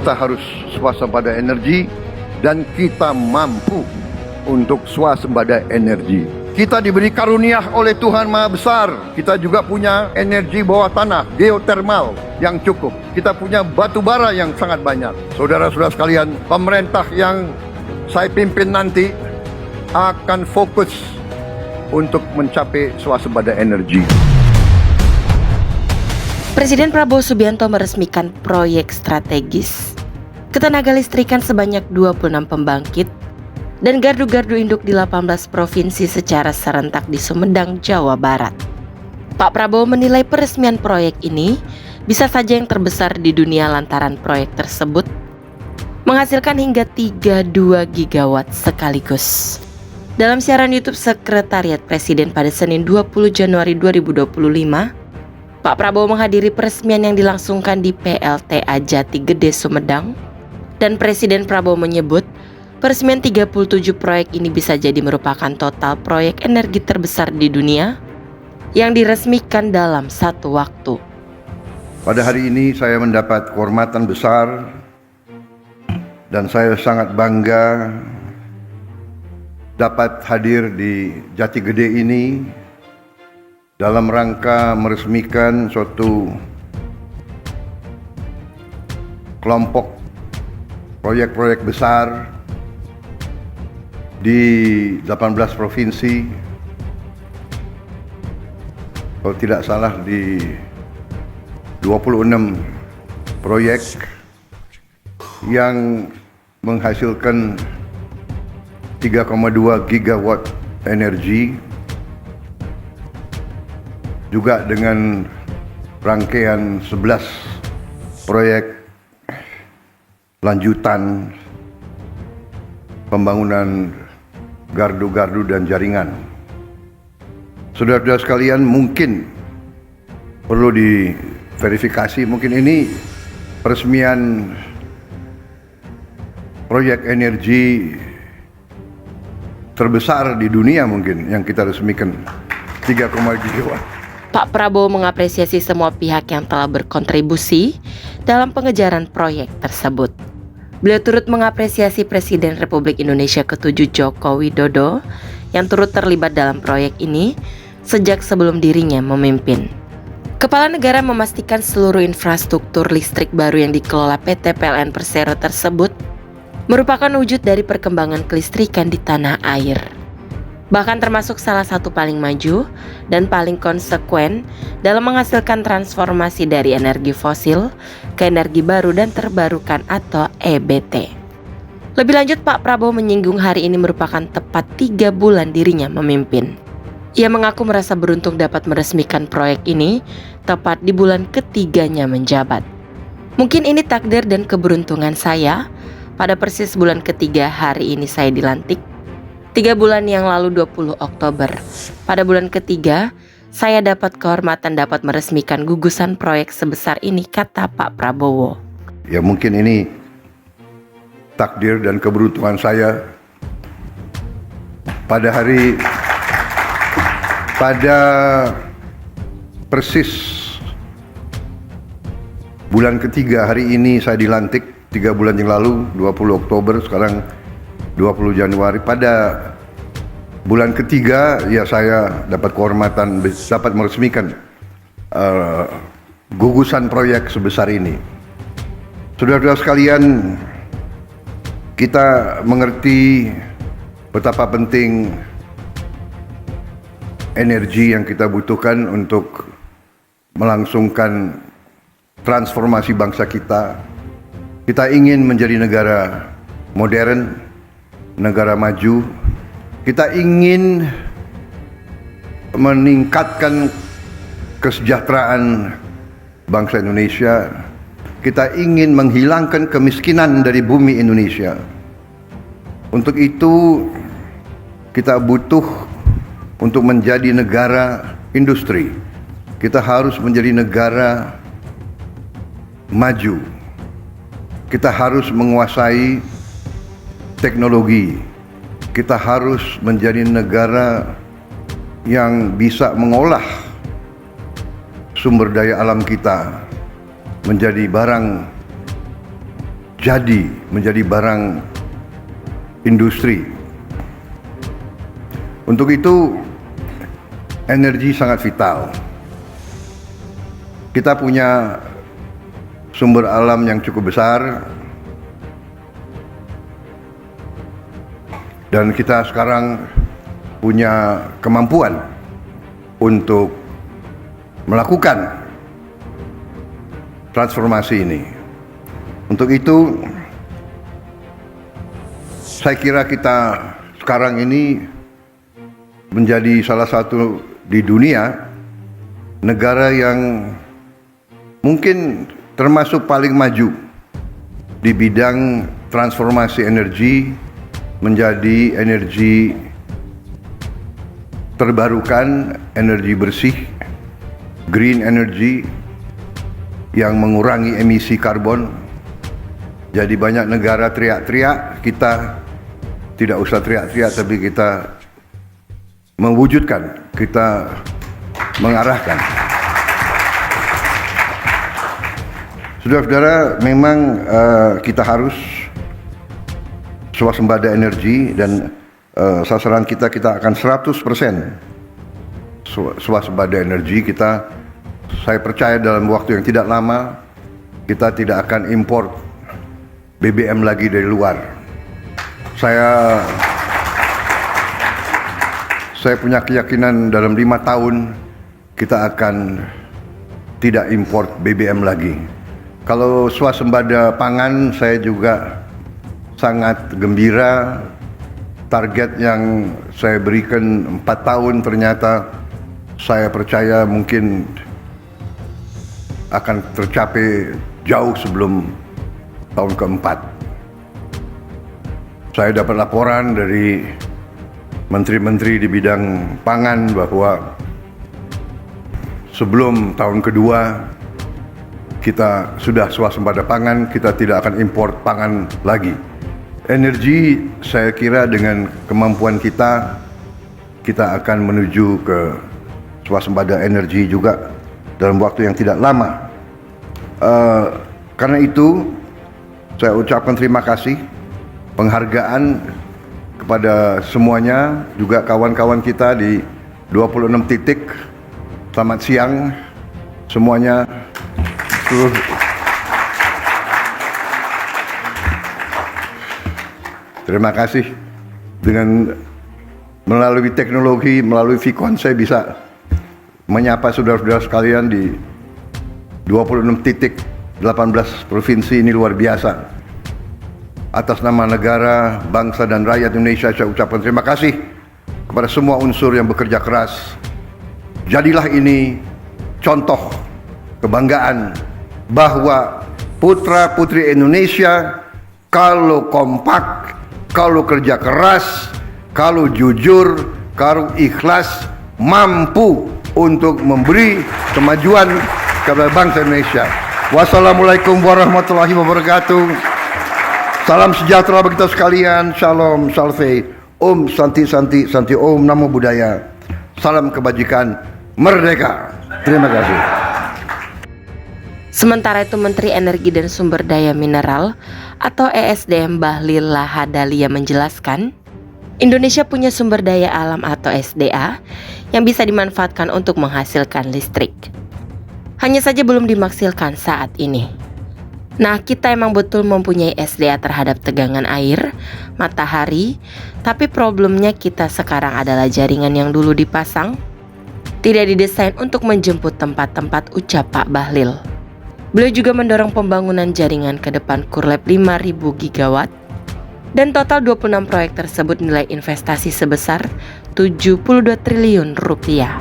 kita harus swasembada energi dan kita mampu untuk swasembada energi. Kita diberi karunia oleh Tuhan Maha Besar. Kita juga punya energi bawah tanah, geotermal yang cukup. Kita punya batu bara yang sangat banyak. Saudara-saudara sekalian, pemerintah yang saya pimpin nanti akan fokus untuk mencapai swasembada energi. Presiden Prabowo Subianto meresmikan proyek strategis ketenaga listrikan sebanyak 26 pembangkit dan gardu-gardu induk di 18 provinsi secara serentak di Sumedang, Jawa Barat. Pak Prabowo menilai peresmian proyek ini bisa saja yang terbesar di dunia lantaran proyek tersebut menghasilkan hingga 32 gigawatt sekaligus. Dalam siaran YouTube Sekretariat Presiden pada Senin 20 Januari 2025, Pak Prabowo menghadiri peresmian yang dilangsungkan di PLTA Jati Gede, Sumedang, dan Presiden Prabowo menyebut peresmian 37 proyek ini bisa jadi merupakan total proyek energi terbesar di dunia yang diresmikan dalam satu waktu. Pada hari ini saya mendapat kehormatan besar dan saya sangat bangga dapat hadir di Jati Gede ini dalam rangka meresmikan suatu kelompok proyek-proyek besar di 18 provinsi, kalau tidak salah di 26 proyek yang menghasilkan 3,2 gigawatt energi, juga dengan rangkaian 11 proyek lanjutan pembangunan gardu-gardu dan jaringan. Saudara-saudara sekalian, mungkin perlu diverifikasi, mungkin ini peresmian proyek energi terbesar di dunia mungkin yang kita resmikan, 3,2 gigawatt. Pak Prabowo mengapresiasi semua pihak yang telah berkontribusi dalam pengejaran proyek tersebut. Beliau turut mengapresiasi Presiden Republik Indonesia ke-7 Joko Widodo yang turut terlibat dalam proyek ini sejak sebelum dirinya memimpin. Kepala negara memastikan seluruh infrastruktur listrik baru yang dikelola PT PLN Persero tersebut merupakan wujud dari perkembangan kelistrikan di tanah air. Bahkan termasuk salah satu paling maju dan paling konsekuen dalam menghasilkan transformasi dari energi fosil ke energi baru dan terbarukan atau EBT. Lebih lanjut, Pak Prabowo menyinggung hari ini merupakan tepat 3 bulan dirinya memimpin. Ia mengaku merasa beruntung dapat meresmikan proyek ini tepat di bulan ketiganya menjabat. Mungkin ini takdir dan keberuntungan saya, pada persis bulan ketiga hari ini saya dilantik. 3 bulan yang lalu 20 Oktober, pada bulan ketiga, saya dapat kehormatan dapat meresmikan gugusan proyek sebesar ini, kata Pak Prabowo. Ya mungkin ini takdir dan keberuntungan saya pada persis bulan ketiga hari ini saya dilantik. 3 bulan yang lalu 20 Oktober, sekarang 20 Januari. Pada bulan ketiga ya saya dapat kehormatan dapat meresmikan gugusan proyek sebesar ini. Saudara-saudara sekalian, kita mengerti betapa penting energi yang kita butuhkan untuk melangsungkan transformasi bangsa kita. Kita ingin menjadi negara modern, negara maju. Kita ingin meningkatkan kesejahteraan bangsa Indonesia. Kita ingin menghilangkan kemiskinan dari bumi Indonesia. Untuk itu kita butuh untuk menjadi negara industri. Kita harus menjadi negara maju. Kita harus menguasai teknologi. Kita harus menjadi negara yang bisa mengolah sumber daya alam kita menjadi barang menjadi barang industri. Untuk itu, energi sangat vital. Kita punya sumber alam yang cukup besar, dan kita sekarang punya kemampuan untuk melakukan transformasi ini. Untuk itu, saya kira kita sekarang ini menjadi salah satu di dunia negara yang mungkin termasuk paling maju di bidang transformasi energi menjadi energi terbarukan, energi bersih, green energy yang mengurangi emisi karbon. Jadi banyak negara teriak-teriak, kita tidak usah teriak-teriak, tapi kita mewujudkan, kita mengarahkan. Saudara-saudara, memang kita harus swasembada energi, dan sasaran kita akan 100% swasembada energi. Saya percaya dalam waktu yang tidak lama kita tidak akan import BBM lagi dari luar. Saya punya keyakinan dalam 5 tahun kita akan tidak import BBM lagi. Kalau swasembada pangan, saya juga sangat gembira. Target yang saya berikan 4 tahun ternyata saya percaya mungkin akan tercapai jauh sebelum tahun keempat. Saya dapat laporan dari menteri-menteri di bidang pangan bahwa sebelum tahun kedua kita sudah swasembada pangan, kita tidak akan import pangan lagi. Energi, saya kira dengan kemampuan kita akan menuju ke swasembada energi juga dalam waktu yang tidak lama. Karena itu, saya ucapkan terima kasih, penghargaan kepada semuanya, juga kawan-kawan kita di 26 titik. Selamat siang semuanya. Terima kasih. Dengan melalui teknologi, melalui Vicon, saya bisa menyapa saudara-saudara sekalian di 26 titik 18 provinsi. Ini luar biasa. Atas nama negara, bangsa, dan rakyat Indonesia, saya ucapkan terima kasih kepada semua unsur yang bekerja keras. Jadilah ini contoh kebanggaan bahwa putra-putri Indonesia kalau kompak, kalau kerja keras, kalau jujur, kalau ikhlas, mampu untuk memberi kemajuan kepada bangsa Indonesia. Wassalamualaikum warahmatullahi wabarakatuh. Salam sejahtera bagi kita sekalian. Shalom, salve, Om Santi Santi Santi, Om Namo Buddhaya. Salam kebajikan, merdeka. Terima kasih. Sementara itu, Menteri Energi dan Sumber Daya Mineral atau ESDM Bahlil Lahadalia menjelaskan, Indonesia punya sumber daya alam atau SDA yang bisa dimanfaatkan untuk menghasilkan listrik. Hanya saja belum dimaksimalkan saat ini. Nah, kita emang betul mempunyai SDA terhadap tegangan air, matahari, tapi problemnya kita sekarang adalah jaringan yang dulu dipasang tidak didesain untuk menjemput tempat-tempat, ucap Pak Bahlil. Beliau juga mendorong pembangunan jaringan ke depan kurleb 5.000 gigawatt dan total 26 proyek tersebut nilai investasi sebesar 72 triliun rupiah.